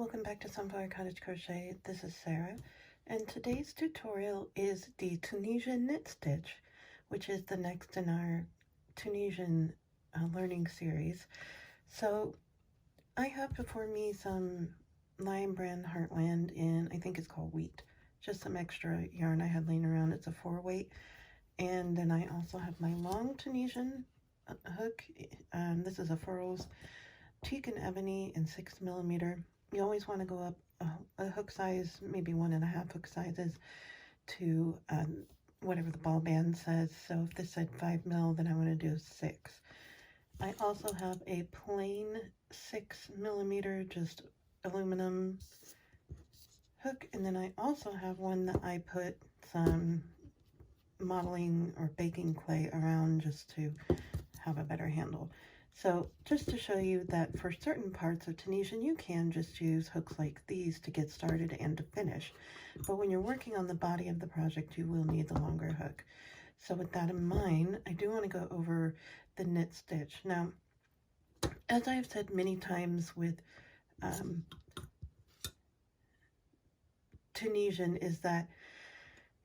welcome back to Sunflower Cottage Crochet. This is Sarah, and today's tutorial is the Tunisian Knit Stitch, which is the next in our Tunisian learning series. So I have before me some Lion Brand Heartland in, I think it's called Wheat, just some extra yarn I had laying around. It's a 4-weight, and then I also have my long Tunisian hook. This is a Furls Teak and Ebony in 6mm. You always want to go up a hook size, maybe 1.5 hook sizes to whatever the ball band says. So if this said 5mm, then I want to do 6. I also have a plain 6mm, just aluminum hook, and then I also have one that I put some modeling or baking clay around just to have a better handle. So just to show you that for certain parts of Tunisian, you can just use hooks like these to get started and to finish. But when you're working on the body of the project, you will need the longer hook. So with that in mind, I do want to go over the knit stitch. Now, as I've said many times with Tunisian, is that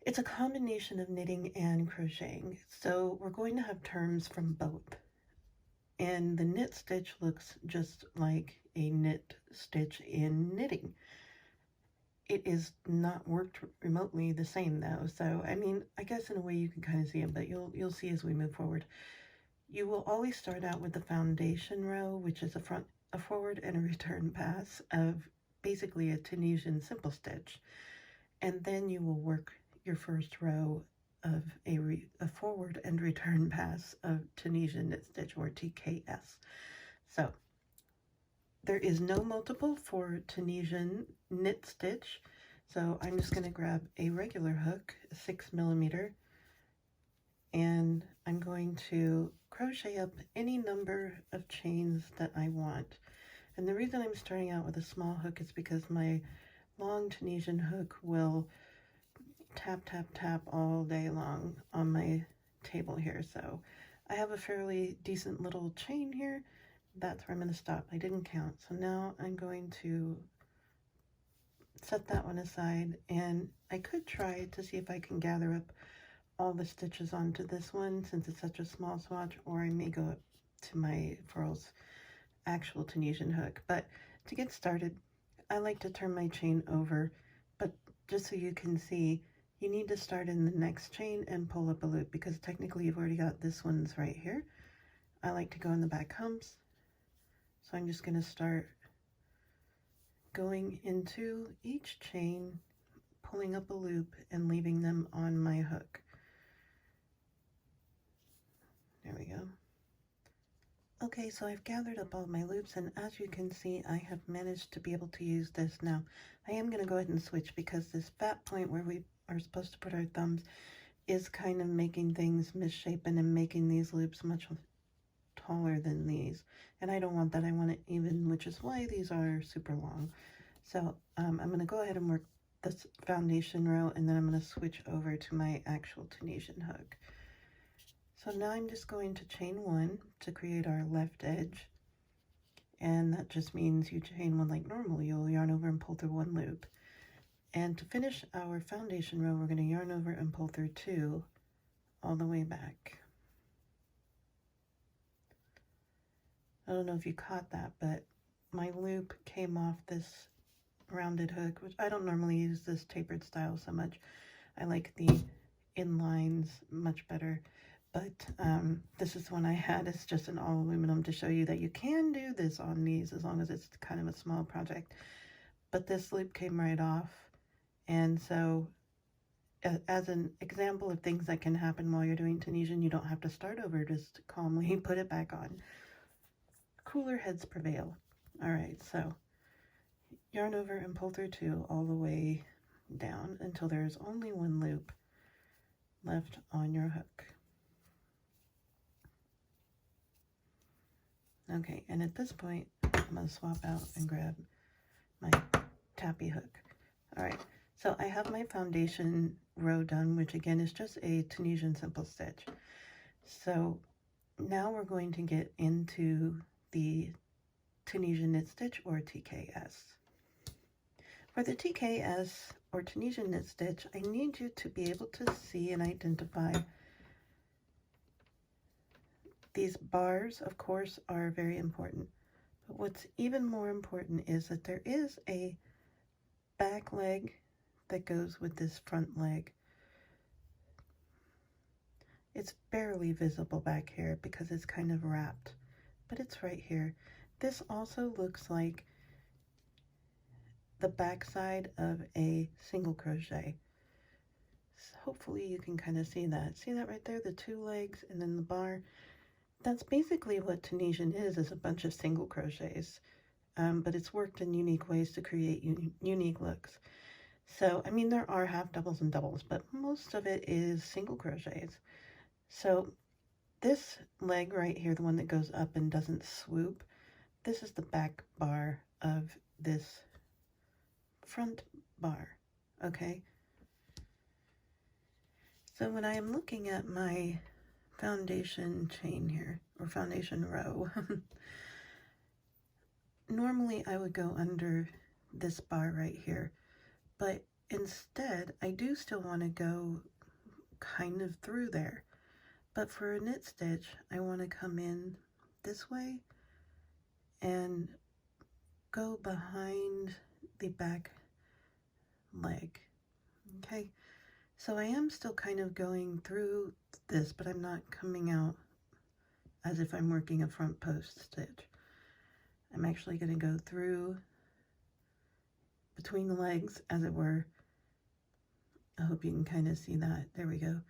it's a combination of knitting and crocheting. So we're going to have terms from both. And the knit stitch looks just like a knit stitch in knitting. It is not worked remotely the same though. So, I mean, I guess in a way you can kind of see it, but you'll see as we move forward. You will always start out with the foundation row, which is a forward and a return pass of basically a Tunisian simple stitch. And then you will work your first row of a forward and return pass of Tunisian knit stitch, or TKS. So there is no multiple for Tunisian knit stitch, so I'm just going to grab a regular hook, 6mm, and I'm going to crochet up any number of chains that I want. And the reason I'm starting out with a small hook is because my long Tunisian hook will tap, tap, tap all day long on my table here. So I have a fairly decent little chain here. That's where I'm going to stop. I didn't count. So now I'm going to set that one aside, and I could try to see if I can gather up all the stitches onto this one since it's such a small swatch, or I may go up to my Furls actual Tunisian hook. But to get started, I like to turn my chain over, but just so you can see, you need to start in the next chain and pull up a loop, because technically you've already got this one's right here. I like to go in the back humps, so I'm just going to start going into each chain, pulling up a loop and leaving them on my hook. There we go. Okay, so I've gathered up all my loops, and as you can see, I have managed to be able to use this. Now, I am going to go ahead and switch, because this fat point where we are supposed to put our thumbs is kind of making things misshapen and making these loops much taller than these. And I don't want that. I want it even, which is why these are super long. So I'm going to go ahead and work this foundation row, and then I'm going to switch over to my actual Tunisian hook. So now I'm just going to chain 1 to create our left edge, and that just means you chain 1 like normal. You'll yarn over and pull through 1 loop. And to finish our foundation row, we're going to yarn over and pull through 2 all the way back. I don't know if you caught that, but my loop came off this rounded hook, which I don't normally use this tapered style so much. I like the inlines much better. But this is one I had. It's just an all aluminum to show you that you can do this on these as long as it's kind of a small project. But this loop came right off. And so as an example of things that can happen while you're doing Tunisian, you don't have to start over, just calmly put it back on. Cooler heads prevail. All right, so yarn over and pull through 2 all the way down until there's only 1 loop left on your hook. Okay, and at this point, I'm going to swap out and grab my tappy hook. All right, so I have my foundation row done, which again is just a Tunisian simple stitch. So now we're going to get into the Tunisian Knit Stitch, or TKS. For the TKS or Tunisian Knit Stitch, I need you to be able to see and identify these bars, of course, are very important. But what's even more important is that there is a back leg that goes with this front leg. It's barely visible back here because it's kind of wrapped, but it's right here. This also looks like the back side of a single crochet. So hopefully you can kind of see that. See that right there, the two legs and then the bar? That's basically what Tunisian is a bunch of single crochets, but it's worked in unique ways to create unique looks. So, I mean, there are half doubles and doubles, but most of it is single crochets. So this leg right here, the one that goes up and doesn't swoop, this is the back bar of this front bar, okay? So when I am looking at my foundation chain here, or foundation row, normally I would go under this bar right here, but instead I do still want to go kind of through there. But for a knit stitch, I want to come in this way and go behind the back leg, okay? So I am still kind of going through this, but I'm not coming out as if I'm working a front post stitch. I'm actually going to go through between the legs, as it were. I hope you can kind of see that. There we go.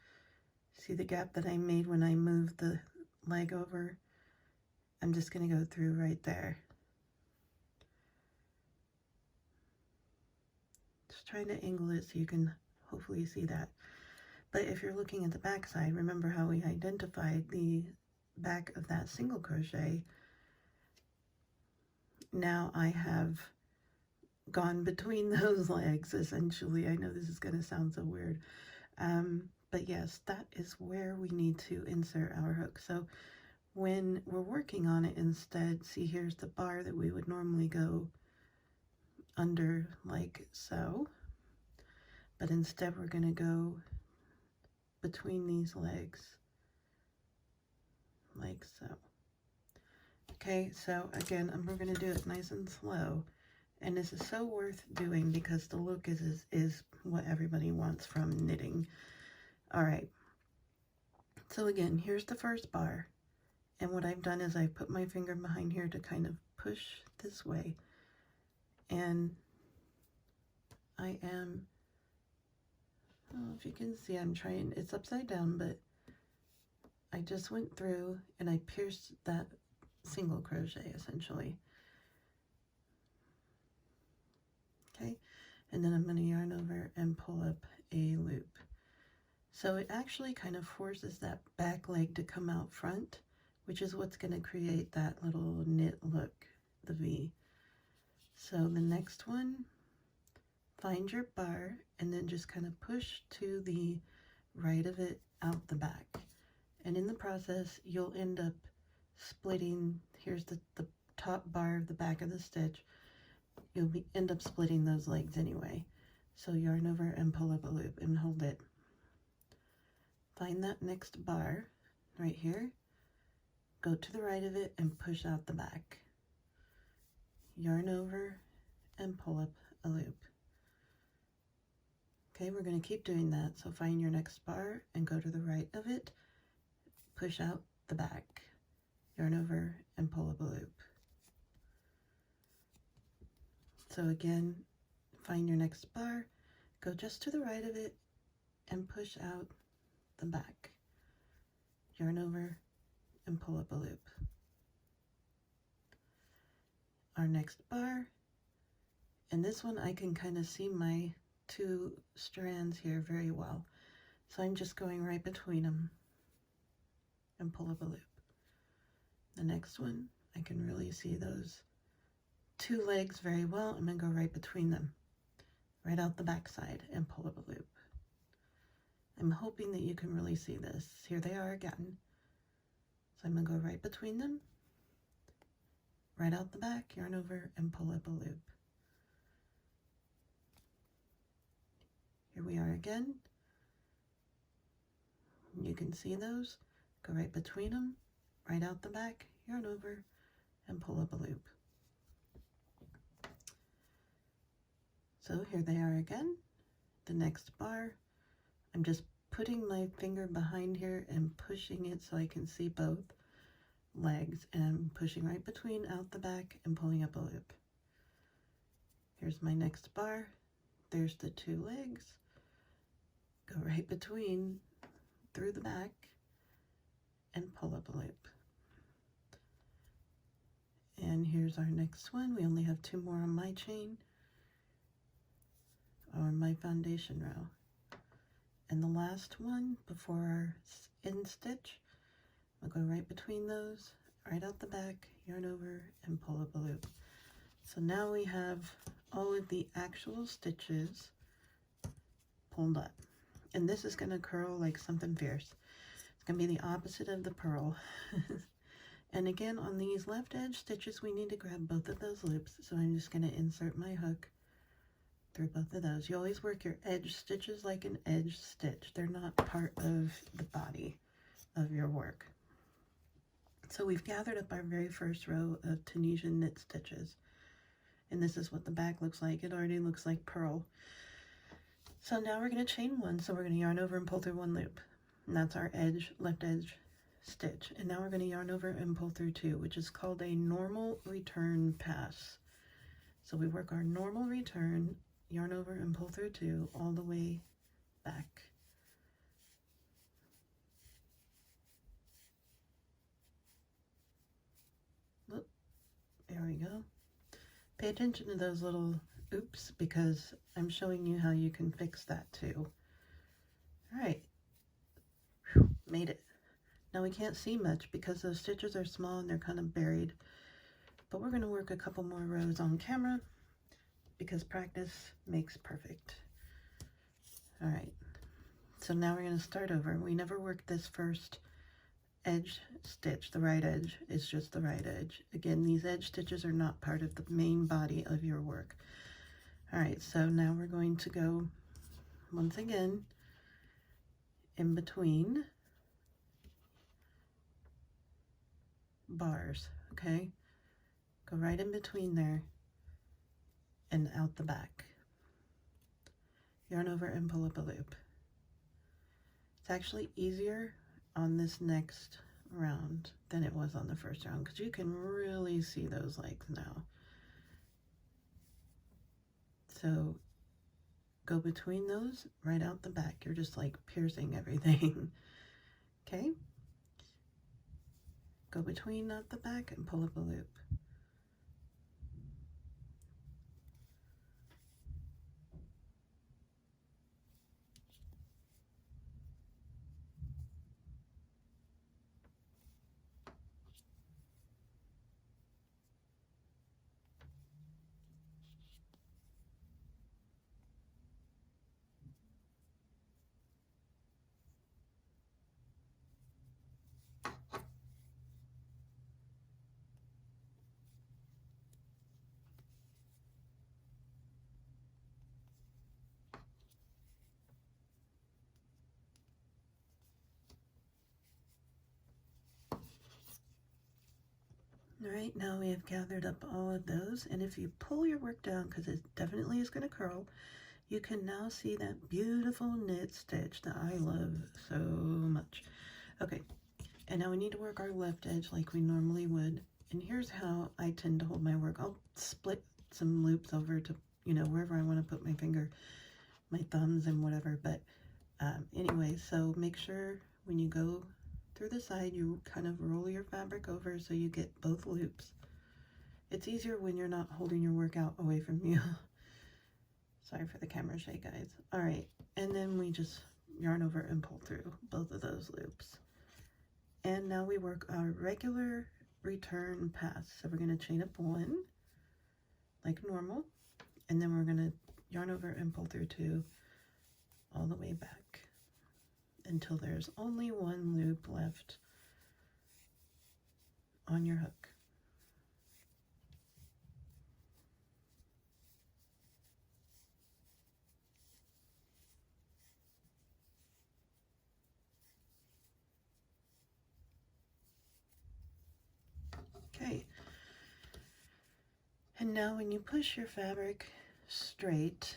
See the gap that I made when I moved the leg over? I'm just going to go through right there. Just trying to angle it so you can hopefully see that. But if you're looking at the back side, remember how we identified the back of that single crochet. Now I have gone between those legs, essentially. I know this is going to sound so weird. But yes, that is where we need to insert our hook. So when we're working on it instead, see, here's the bar that we would normally go under like so. But instead we're going to go between these legs like so. Okay, so again, we're going to do it nice and slow. And this is so worth doing because the look is what everybody wants from knitting. All right, so again, here's the first bar. And what I've done is I've put my finger behind here to kind of push this way. And I am, oh, if you can see, I'm trying, it's upside down, but I just went through and I pierced that single crochet essentially. Okay, and then I'm going to yarn over and pull up a loop. So it actually kind of forces that back leg to come out front, which is what's going to create that little knit look, the V. So the next one, find your bar and then just kind of push to the right of it out the back. And in the process, you'll end up splitting, here's the top bar of the back of the stitch. You'll end up splitting those legs anyway. So yarn over and pull up a loop and hold it. Find that next bar right here, go to the right of it and push out the back. Yarn over and pull up a loop. Okay, we're going to keep doing that. So find your next bar and go to the right of it, push out the back, yarn over and pull up a loop. So again, find your next bar, go just to the right of it and push out the back, yarn over and pull up a loop. Our next bar, and this one I can kind of see my two strands here very well, so I'm just going right between them and pull up a loop. The next one, I can really see those two legs very well. I'm going to go right between them, right out the back side and pull up a loop. I'm hoping that you can really see this. Here they are again. So I'm going to go right between them, right out the back, yarn over and pull up a loop. Here we are again. You can see those. Go right between them, right out the back, yarn over, and pull up a loop. So here they are again. The next bar, I'm just putting my finger behind here and pushing it so I can see both legs, and I'm pushing right between out the back and pulling up a loop. Here's my next bar. There's the two legs. Go right between through the back and pull up a loop. And here's our next one. We only have two more on my chain, or my foundation row. And the last one before our end stitch, I'll go right between those, right out the back, yarn over, and pull up a loop. So now we have all of the actual stitches pulled up. And this is going to curl like something fierce. It's going to be the opposite of the purl. And again, on these left edge stitches, we need to grab both of those loops. So I'm just going to insert my hook through both of those. You always work your edge stitches like an edge stitch. They're not part of the body of your work. So we've gathered up our very first row of Tunisian knit stitches. And this is what the back looks like. It already looks like purl. So now we're going to chain one. So we're going to yarn over and pull through one loop. And that's our edge, left edge stitch. And now we're going to yarn over and pull through two, which is called a normal return pass. So we work our normal return, yarn over and pull through two all the way back. Look, there we go. Pay attention to those little oops, because I'm showing you how you can fix that too. All right, made it. Now we can't see much because those stitches are small and they're kind of buried, but we're going to work a couple more rows on camera because practice makes perfect. All right, so now we're going to start over. We never worked this first edge stitch. The right edge is just the right edge. Again, these edge stitches are not part of the main body of your work. All right, so now we're going to go once again in between bars, okay? Go right in between there and out the back. Yarn over and pull up a loop. It's actually easier on this next round than it was on the first round because you can really see those legs now. So go between those, right out the back. You're just like piercing everything. Okay? Go between out the back and pull up a loop. All right, now we have gathered up all of those, and if you pull your work down, because it definitely is going to curl, you can now see that beautiful knit stitch that I love so much. Okay, and now we need to work our left edge like we normally would, and here's how I tend to hold my work. I'll split some loops over to, you know, wherever I want to put my finger, my thumbs and whatever, but anyway, so make sure when you go through the side, you kind of roll your fabric over so you get both loops. It's easier when you're not holding your work out away from you. Sorry for the camera shake, guys. All right, and then we just yarn over and pull through both of those loops. And now we work our regular return pass. So we're going to chain up one like normal, and then we're going to yarn over and pull through two all the way back until there's only one loop left on your hook. And now when you push your fabric straight,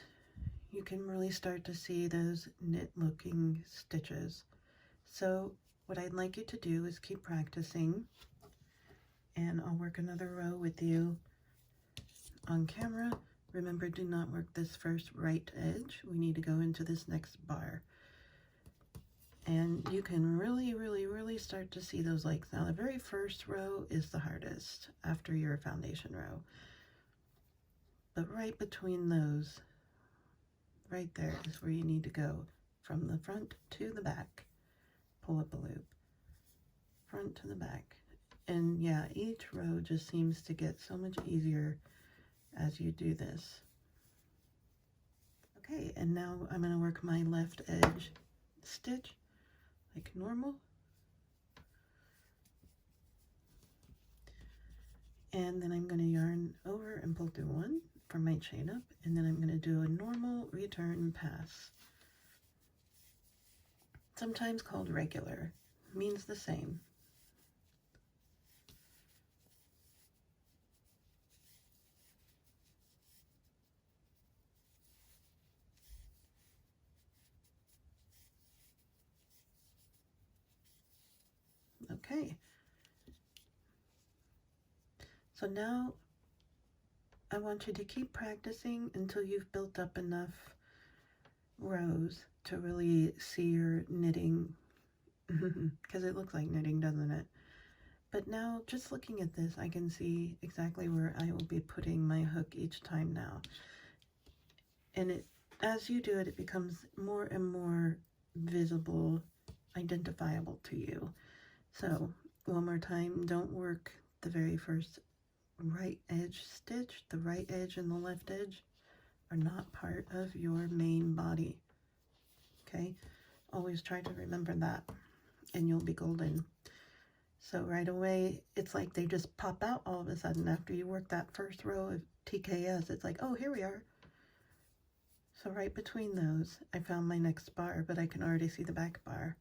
you can really start to see those knit looking stitches. So what I'd like you to do is keep practicing, and I'll work another row with you on camera. Remember, do not work this first right edge. We need to go into this next bar. And you can really start to see those legs. Now the very first row is the hardest after your foundation row. But right between those, right there is where you need to go. From the front to the back, pull up a loop. Front to the back. And yeah, each row just seems to get so much easier as you do this. Okay, and now I'm going to work my left edge stitch like normal. And then I'm going to yarn over and pull through one for my chain up, and then I'm going to do a normal return pass. Sometimes called regular, means the same. Okay. So now I want you to keep practicing until you've built up enough rows to really see your knitting, because it looks like knitting, doesn't it? But now, just looking at this, I can see exactly where I will be putting my hook each time now. And as you do it, it becomes more and more visible, identifiable to you. So, one more time, don't work the very first right edge stitch. The right edge and the left edge are not part of your main body. Okay? Always try to remember that, and you'll be golden. So right away, it's like they just pop out all of a sudden after you work that first row of TKS. It's like, oh, here we are. So right between those, I found my next bar, but I can already see the back bar.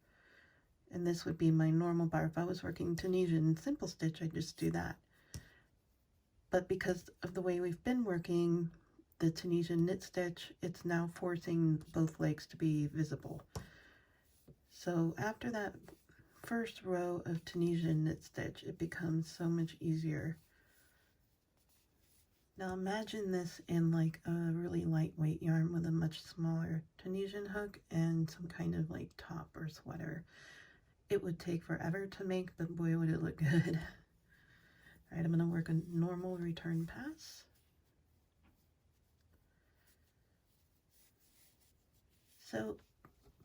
And this would be my normal bar. If I was working Tunisian simple stitch, I'd just do that. But because of the way we've been working the Tunisian knit stitch, it's now forcing both legs to be visible. So after that first row of Tunisian knit stitch, it becomes so much easier. Now imagine this in like a really lightweight yarn with a much smaller Tunisian hook and some kind of like top or sweater. It would take forever to make, but boy would it look good. All right, I'm going to work a normal return pass. So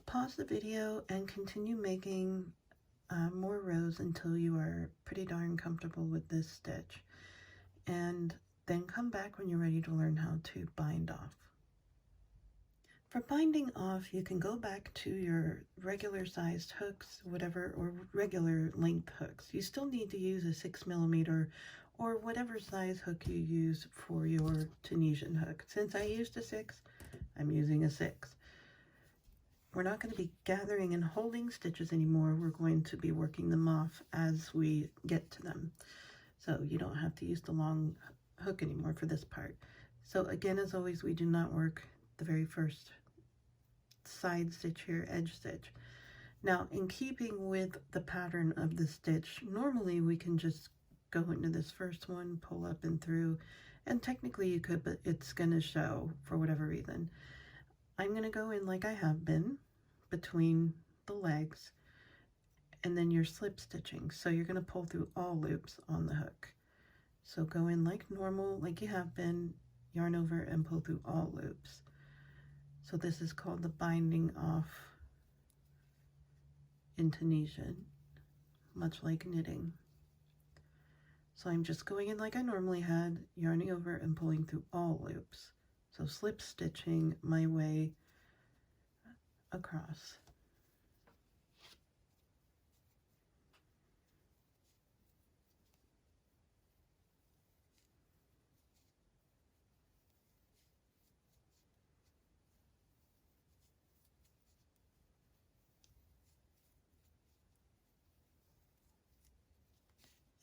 pause the video and continue making more rows until you are pretty darn comfortable with this stitch, and then come back when you're ready to learn how to bind off. For binding off, you can go back to your regular sized hooks, whatever, or regular length hooks. You still need to use a 6mm or whatever size hook you use for your Tunisian hook. Since I used a 6, I'm using a 6. We're not going to be gathering and holding stitches anymore. We're going to be working them off as we get to them. So you don't have to use the long hook anymore for this part. So again, as always, we do not work the very first side stitch here, edge stitch. Now, in keeping with the pattern of the stitch, normally we can just go into this first one, pull up and through, and technically you could, but it's going to show for whatever reason. I'm going to go in like I have been between the legs, and then you're slip stitching. So you're going to pull through all loops on the hook. So go in like normal, like you have been, yarn over and pull through all loops. So this is called the binding off in Tunisian, much like knitting. So I'm just going in like I normally had, yarning over and pulling through all loops. So slip stitching my way across.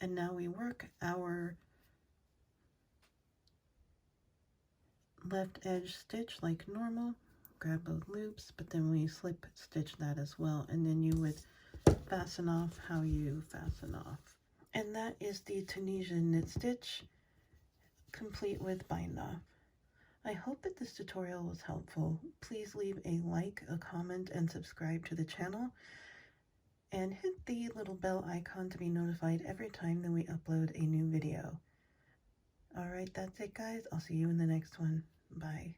And now we work our left edge stitch like normal, grab both loops, but then we slip stitch that as well, and then you would fasten off how you fasten off. And that is the Tunisian knit stitch, complete with bind off. I hope that this tutorial was helpful. Please leave a like, a comment, and subscribe to the channel. And hit the little bell icon to be notified every time that we upload a new video. Alright, that's it guys. I'll see you in the next one. Bye.